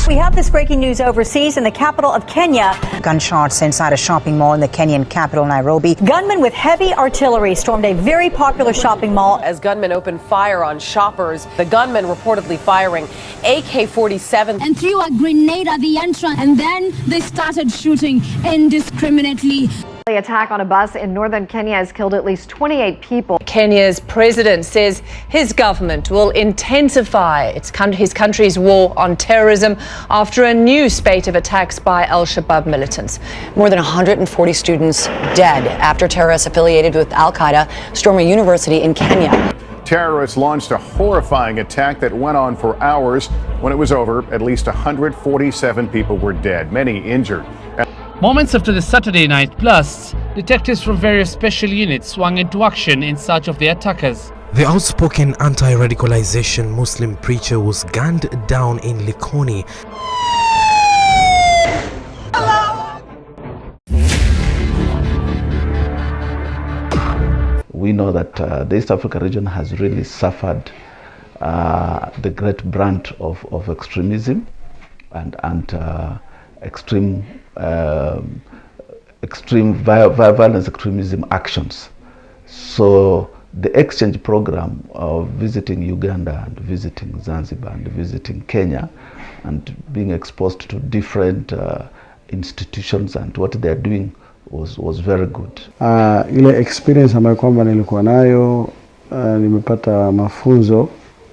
We have this breaking news overseas in the capital of Kenya. Gunshots inside a shopping mall in the Kenyan capital, Nairobi. Gunmen with heavy artillery stormed a very popular shopping mall. As gunmen opened fire on shoppers, the gunmen reportedly firing AK-47 and threw a grenade at the entrance, and then they started shooting indiscriminately. The attack on a bus in northern Kenya has killed at least 28 people. Kenya's president says his government will intensify his country's war on terrorism after a new spate of attacks by al-Shabaab militants. More than 140 students dead after terrorists affiliated with al-Qaeda storm a university in Kenya. Terrorists launched a horrifying attack that went on for hours. When it was over, at least 147 people were dead, many injured. Moments after the Saturday night blasts, detectives from various special units swung into action in search of the attackers. The outspoken anti-radicalization Muslim preacher was gunned down in Likoni. We know that the East Africa region has really suffered the great brunt of extremism and extreme violence extremism actions. So the exchange program of visiting Uganda and visiting Zanzibar and visiting Kenya and being exposed to different institutions and what they're doing was very good. Ile experience ambayo kwamba nilikuwa nayo, nimepata mafunzo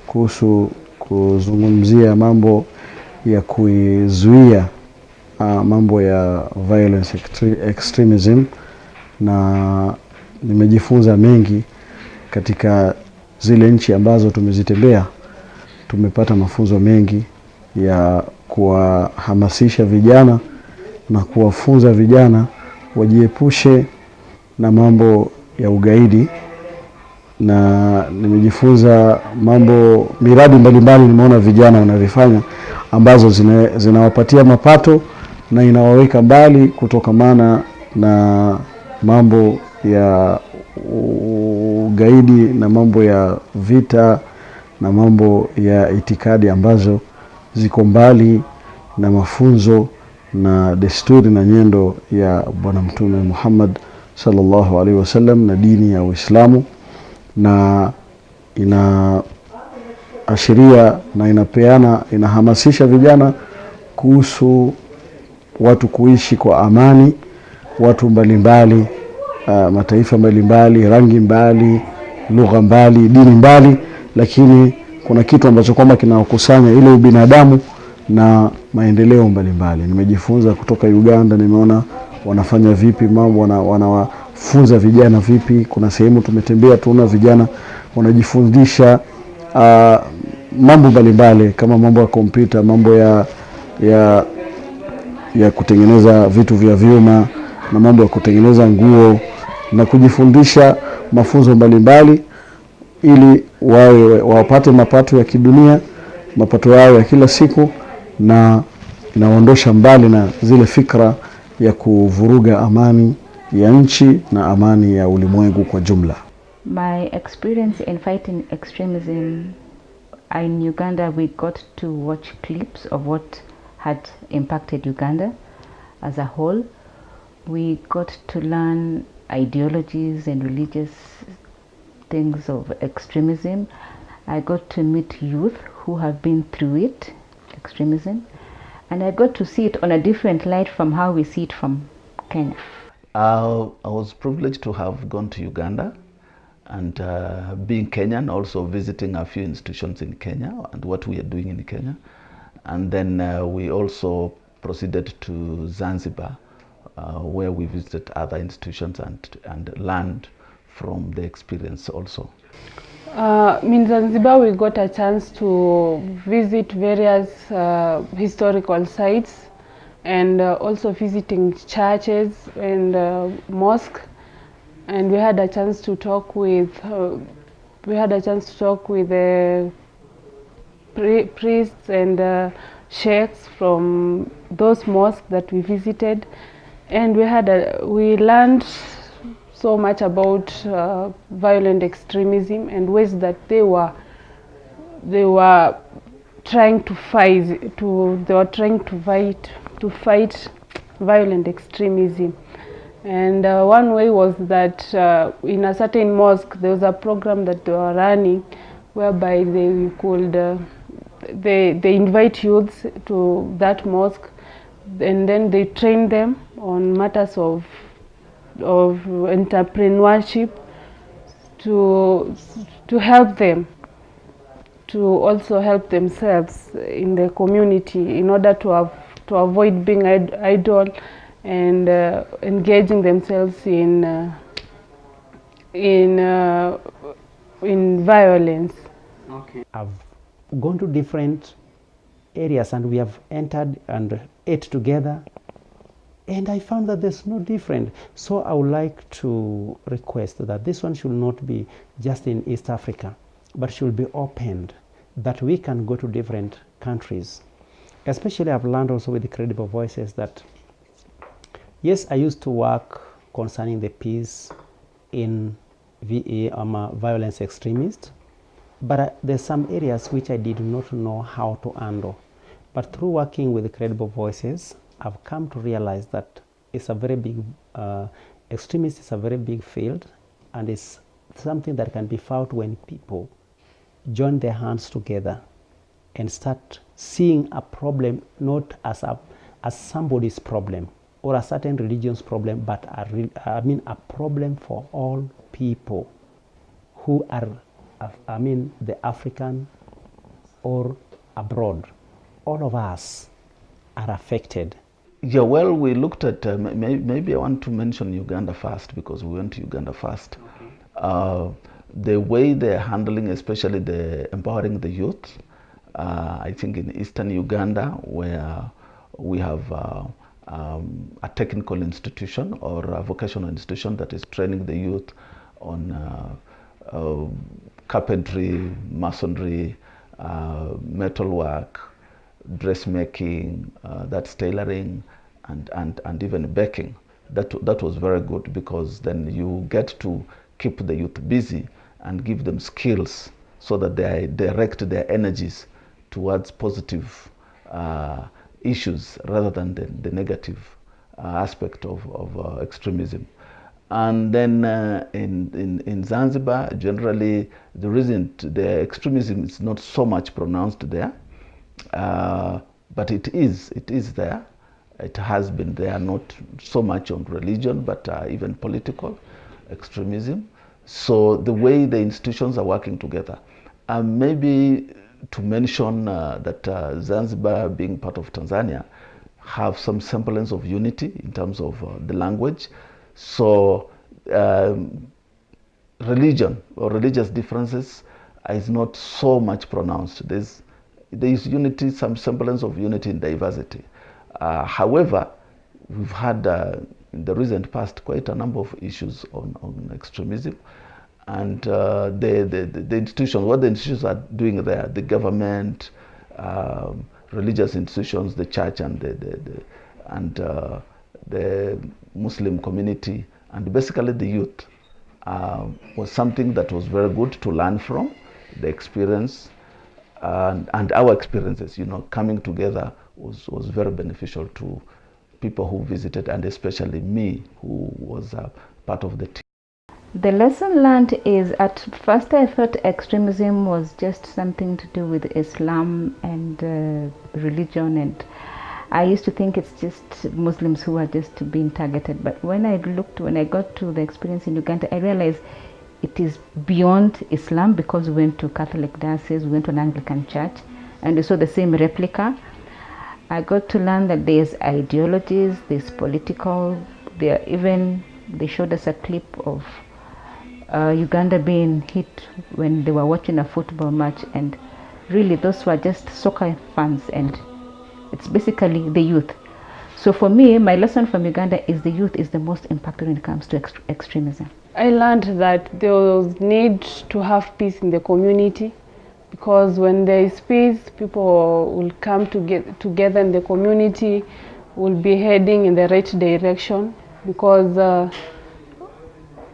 kuhusu kuzungumzia mambo ya kuizuia mambo ya violence extremism, na nimejifunza mengi katika zile nchi ambazo tumezitembea. Tumepata mafunzo mengi ya kuwahamasisha vijana na kuwafunza vijana wajiepushe na mambo ya ugaidi, na nimejifunza miradi mbalimbali nimeona vijana wanavifanya ambazo zinawapatia mapato na inawaweka mbali kutokamana na mambo ya ugaidi na mambo ya vita na mambo ya itikadi ambazo ziko mbali na mafunzo na desturi na nyendo ya Bwana Mtume Muhammad sallallahu alaihi wasallam na dini ya Uislamu, na inaashiria na inahamasisha vijana kuhusu watu kuishi kwa amani, watu mbalimbali, mataifa mbalimbali, rangi mbali, lugha mbali, dini mbali, lakini kuna kitu ambacho kwamba kinawakusanya ile ubinadamu na maendeleo mbalimbali. Nimejifunza kutoka Uganda, nimeona wanafanya vipi mambo, wanawafunza vijana vipi. Kuna sehemu tumetembea tuona vijana wanajifundisha mambo mbalimbali kama mambo ya kompyuta, mambo ya kutengeneza vitu vya vyuma na mambo ya kutengeneza nguo, na kujifundisha mafunzo mbalimbali ili wapate mapato ya kidunia, mapato yao ya kila siku, na inaondosha mbali na zile fikra ya kuvuruga amani ya nchi na amani ya ulimwengu kwa jumla. My experience in fighting extremism in Uganda, we got to watch clips of what had impacted Uganda as a whole. We got to learn ideologies and religious things of extremism. I got to meet youth who have been through it, extremism, and I got to see it on a different light from how we see it from Kenya. I was privileged to have gone to Uganda and being Kenyan, also visiting a few institutions in Kenya and what we are doing in Kenya. And then we also proceeded to Zanzibar, where we visited other institutions and learned from the experience also. In Zanzibar, we got a chance to visit various historical sites and also visiting churches and mosques, and we had a chance to talk with priests and sheikhs from those mosques that we visited, and we learned so much about violent extremism and ways that they were trying to fight violent extremism. And one way was that in a certain mosque there was a program that they were running whereby they could they invite youths to that mosque, and then they train them on matters of entrepreneurship to help them to also help themselves in the community in order to avoid being idle and engaging themselves in violence. Okay. I've gone to different areas and we have entered and ate together, and I found that there's no different. So I would like to request that this one should not be just in East Africa, but should be opened, that we can go to different countries. Especially I've learned also with the Credible Voices that, yes, I used to work concerning the peace in VA, I'm a violence extremist, but there's some areas which I did not know how to handle. But through working with the Credible Voices, I've come to realize that it's a very big, extremist is a very big field, and it's something that can be fought when people join their hands together and start seeing a problem not as somebody's problem or a certain religion's problem, but a problem for all people who are, the African or abroad. All of us are affected. Yeah, well, we looked at, maybe I want to mention Uganda first, because we went to Uganda first. Okay. The way they're handling, especially the empowering the youth, I think in eastern Uganda, where we have a technical institution or a vocational institution that is training the youth on carpentry, masonry, metalwork, dressmaking, that's tailoring, and even baking. That was very good, because then you get to keep the youth busy and give them skills so that they direct their energies towards positive issues rather than the negative aspect of extremism. And then in Zanzibar, generally, the extremism is not so much pronounced there, but it is there. It has been there, not so much on religion, but even political extremism. So the way the institutions are working together, maybe to mention that Zanzibar, being part of Tanzania, have some semblance of unity in terms of the language. So religion or religious differences is not so much pronounced. There is unity, some semblance of unity in diversity. However, we've had in the recent past quite a number of issues on extremism, and the institutions, what the institutions are doing there, the government, religious institutions, the church, and the Muslim community, and basically the youth, was something that was very good to learn from the experience, and our experiences, coming together was very beneficial to people who visited, and especially me, who was part of the team. The lesson learned is, at first I thought extremism was just something to do with Islam and religion, and I used to think it's just Muslims who are just being targeted. But when I got to the experience in Uganda, I realized it is beyond Islam, because we went to Catholic diocese, we went to an Anglican church, and we saw the same replica. I got to learn that there's ideologies, there's political, they showed us a clip of Uganda being hit when they were watching a football match, and really those were just soccer fans, and it's basically the youth. So for me, my lesson from Uganda is the youth is the most impacted when it comes to extremism. I learned that there was need to have peace in the community, because when there is peace, people will come together in the community, will be heading in the right direction, because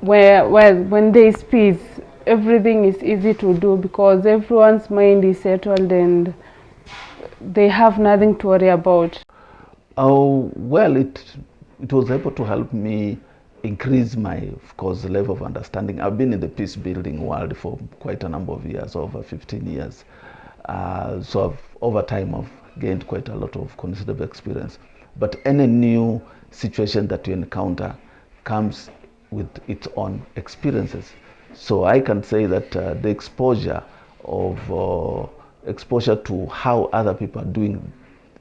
when there is peace, everything is easy to do, because everyone's mind is settled and they have nothing to worry about? Oh, well, it was able to help me increase my, of course, level of understanding. I've been in the peace building world for quite a number of years, over 15 years. So over time I've gained quite a lot of considerable experience. But any new situation that you encounter comes with its own experiences. So I can say that the exposure to how other people are doing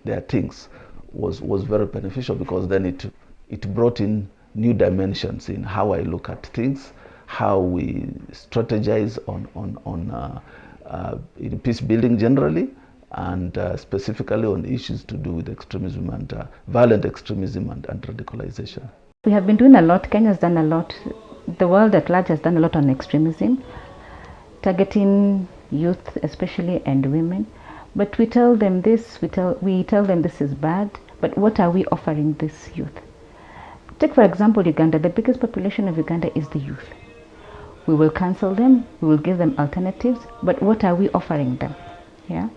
their things was very beneficial, because then it brought in new dimensions in how I look at things, how we strategize in peace building generally, and specifically on issues to do with extremism and violent extremism and radicalization. We have been doing a lot. Kenya has done a lot. The world at large has done a lot on extremism, targeting youth especially and women. But we tell them this, we tell them this is bad, but what are we offering this youth? Take for example Uganda. The biggest population of Uganda is the youth. We will cancel them, we will give them alternatives, but what are we offering them? Yeah,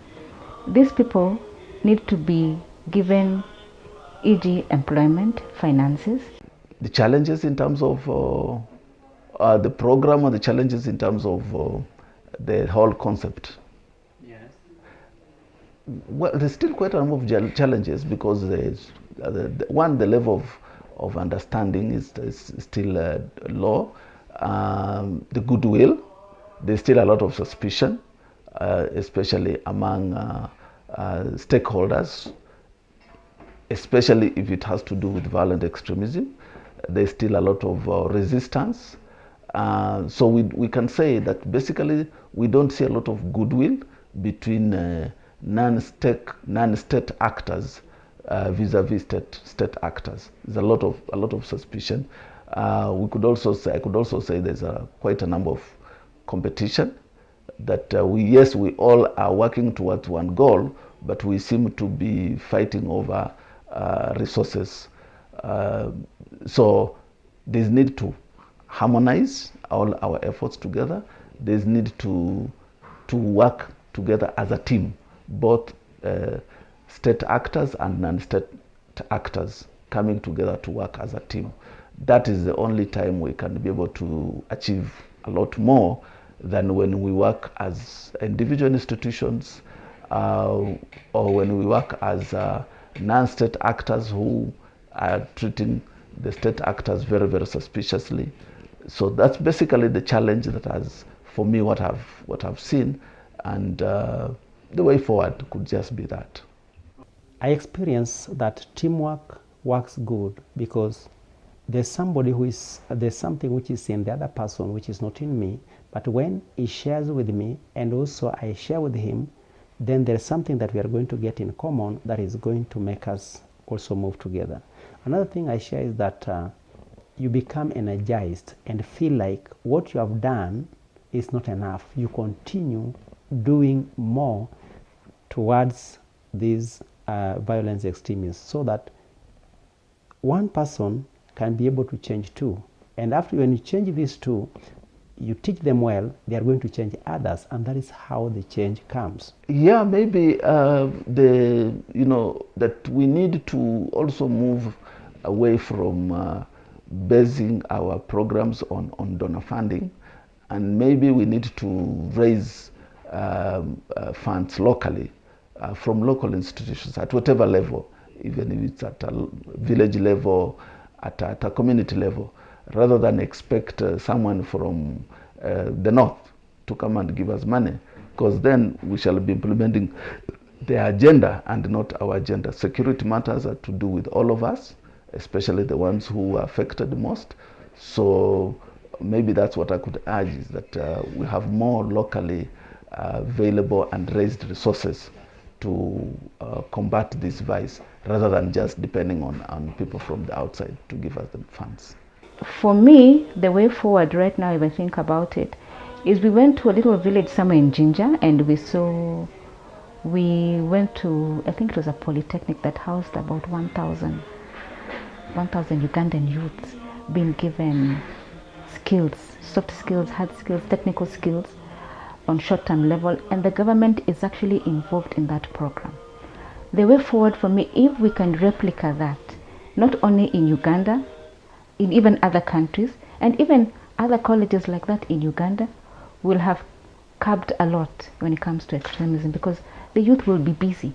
these people need to be given, e.g. employment, finances. The challenges in terms of the program, or the challenges in terms of the whole concept? Yes. Well, there's still quite a number of challenges, because there's, the level of understanding is still low. The goodwill, there's still a lot of suspicion, especially among stakeholders, especially if it has to do with violent extremism. There's still a lot of resistance. So we can say that basically we don't see a lot of goodwill between non-state actors vis-a-vis state actors. There's a lot of suspicion. I could also say there's quite a number of competition, that we all are working towards one goal, but we seem to be fighting over resources. So there's need to harmonize all our efforts together. There's need to work together as a team, both state actors and non-state actors coming together to work as a team. That is the only time we can be able to achieve a lot more than when we work as individual institutions, or when we work as non-state actors who are treating the state actors very, very suspiciously. So that's basically the challenge that has, for me, what I've seen, and the way forward could just be that. I experience that teamwork works good, because there's something which is in the other person which is not in me, but when he shares with me and also I share with him, then there's something that we are going to get in common that is going to make us also move together. Another thing I share is that you become energized and feel like what you have done is not enough. You continue doing more towards these violence extremists, so that one person can be able to change two. And after, when you change these two, you teach them well, they are going to change others, and that is how the change comes. Yeah, maybe that we need to also move away from basing our programs on donor funding, and maybe we need to raise funds locally from local institutions at whatever level, even if it's at a village level, at a community level, rather than expect someone from the north to come and give us money, because then we shall be implementing their agenda and not our agenda. Security matters are to do with all of us, especially the ones who are affected most. So maybe that's what I could urge, is that we have more locally available and raised resources to combat this vice, rather than just depending on people from the outside to give us the funds. For me, the way forward right now, if I think about it, is we went to a little village somewhere in Jinja, and we went to, I think it was a polytechnic that housed about 1,000 Ugandan youths being given skills, soft skills, hard skills, technical skills on short-term level, and the government is actually involved in that program. the way forward for me, if we can replicate that, not only in Uganda, in even other countries, and even other colleges like that in Uganda, will have curbed a lot when it comes to extremism, because the youth will be busy.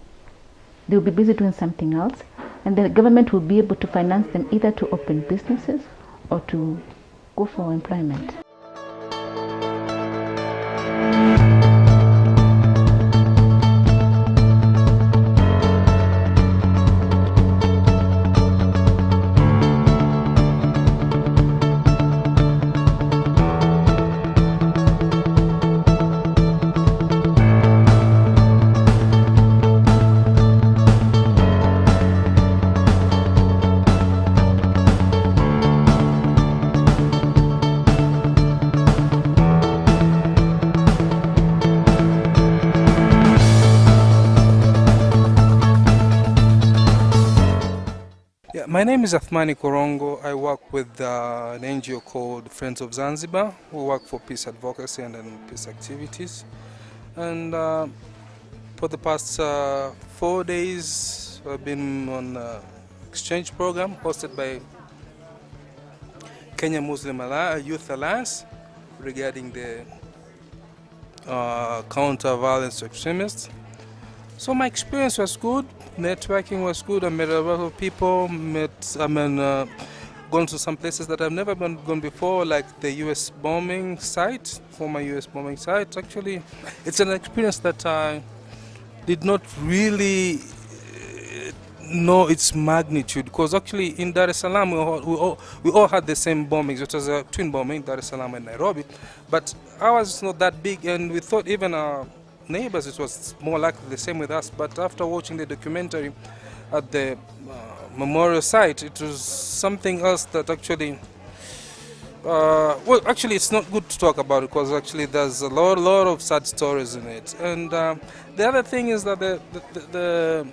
They will be busy doing something else, and the government will be able to finance them either to open businesses or to go for employment. My name is Athmani Korongo. I work with an NGO called Friends of Zanzibar. We work for peace advocacy and peace activities. And for the past 4 days, I've been on an exchange program hosted by Kenya Muslim Youth Alliance regarding the counter-violence to extremists. So my experience was good. Networking was good. I met a lot of people. Gone to some places that I've never gone before, like the U.S. bombing site, former U.S. bombing site. Actually, it's an experience that I did not really know its magnitude, because actually in Dar es Salaam we all had the same bombings. It was a twin bombing, Dar es Salaam and Nairobi, but ours is not that big, and we thought even our neighbors it was more likely the same with us. But after watching the documentary at the memorial site, it was something else that actually well, actually it's not good to talk about it, because actually there's a lot of sad stories in it. And the other thing is that the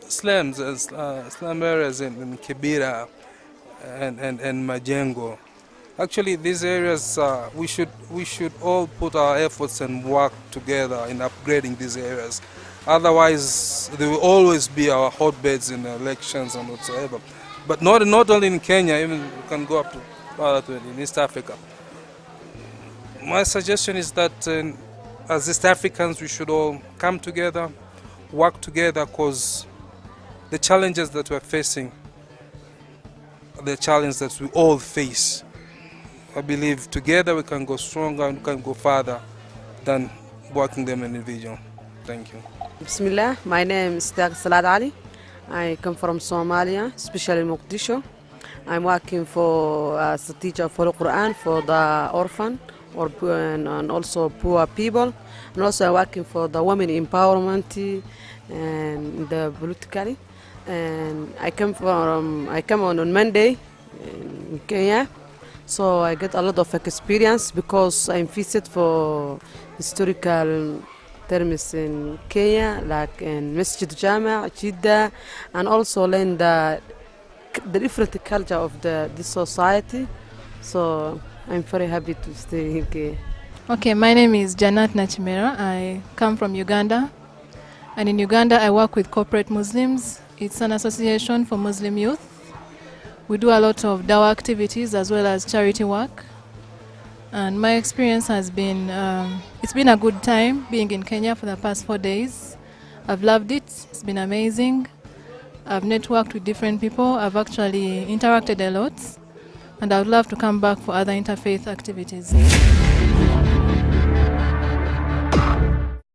slums, slum areas in Kibera and Majengo, actually these areas we should all put our efforts and work together in upgrading these areas. Otherwise there will always be our hotbeds in elections and whatsoever. But not only in Kenya, even we can go up to in East Africa. My suggestion is that as East Africans we should all come together, work together, because the challenges that we're facing are the challenges that we all face. I believe together we can go stronger and we can go further than working them individual. Thank you. Bismillah, my name is Salat Ali. I come from Somalia, especially Mogadishu. I'm working as a teacher for the Quran for the orphan and also poor people. And also I'm working for the women empowerment and the politically. And I come on Monday in Kenya. So I get a lot of experience because I'm visited for historical terms in Kenya, like in Masjid Jama, Jeddah, and also learn the different culture of this society. So I'm very happy to stay in Kenya. Okay, my name is Janat Nachimera. I come from Uganda, and in Uganda I work with Corporate Muslims. It's an association for Muslim youth. We do a lot of dawah activities as well as charity work. And my experience has been, it's been a good time being in Kenya for the past 4 days. I've loved it. It's been amazing. I've networked with different people. I've actually interacted a lot. And I would love to come back for other interfaith activities.